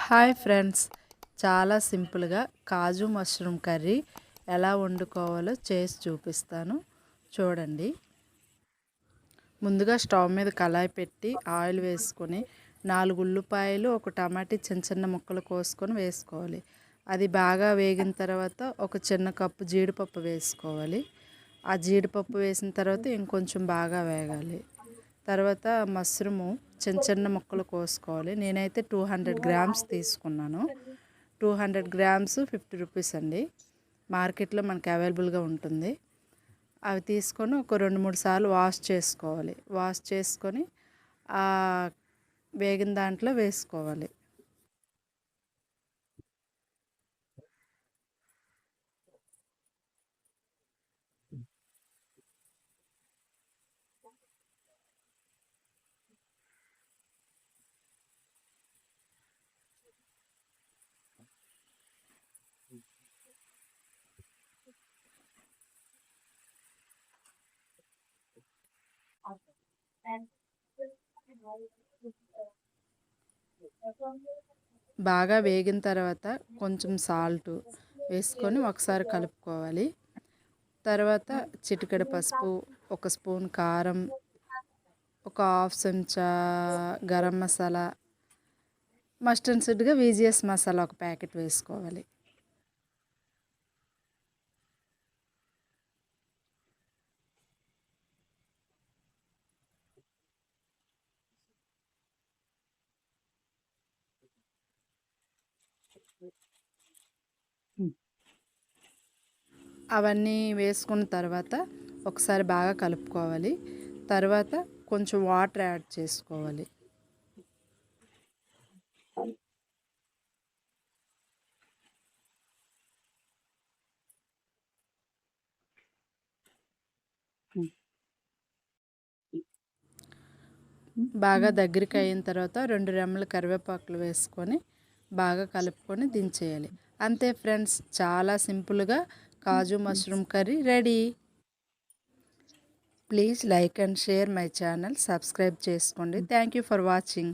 Hi friends, చాలా సింపుల్గా kaju mushroom curry ఎలా వండుకోవాలో చేసి చూపిస్తాను. చూడండి. ముందుగా స్టవ్ మీద కళాయి పెట్టి ఆయిల్ వేసుకొని 4 ఉల్లిపాయలు, ఒక టమాటా చిన్న చిన్న ముక్కలు కోసుకొని వేసుకోవాలి. అది బాగా వేగిన తర్వాత ఒక చిన్న కప్పు జీడిపప్పు వేసుకోవాలి. ఆ జీడిపప్పు వేసిన తర్వాత ఇంకొంచెం బాగా వేగాలి. తర్వాత మష్రూము చిన్న చిన్న ముక్కలు కోసుకోవాలి. నేనైతే 200 గ్రామ్స్ తీసుకున్నాను. 200 గ్రామ్స్ 50 రూపీస్ అండి. మార్కెట్లో మనకి అవైలబుల్గా ఉంటుంది. అవి తీసుకొని ఒక 2-3 సార్లు వాష్ చేసుకోవాలి. వాష్ చేసుకొని వేగిన దాంట్లో వేసుకోవాలి. బాగా వేగిన తర్వాత కొంచెం సాల్ట్ వేసుకొని ఒకసారి కలుపుకోవాలి. తర్వాత చిటికెడు పసుపు, ఒక స్పూన్ కారం, ఒక హాఫ్ చెంచా గరం మసాలా, మస్టర్డ్ సీడ్గా VGS మసాలా ఒక ప్యాకెట్ వేసుకోవాలి. అవన్నీ వేసుకున్న తర్వాత ఒకసారి బాగా కలుపుకోవాలి. తర్వాత కొంచెం వాటర్ యాడ్ చేసుకోవాలి. బాగా దగ్గరికి అయిన తర్వాత 2 రెమ్మల కరివేపాకులు వేసుకొని బాగా కలుపుకొని దించేయాలి. అంతే ఫ్రెండ్స్, చాలా సింపుల్గా kaju mushroom curry ready. Please like and share my channel, subscribe చేసుకోండి. Thank you for watching.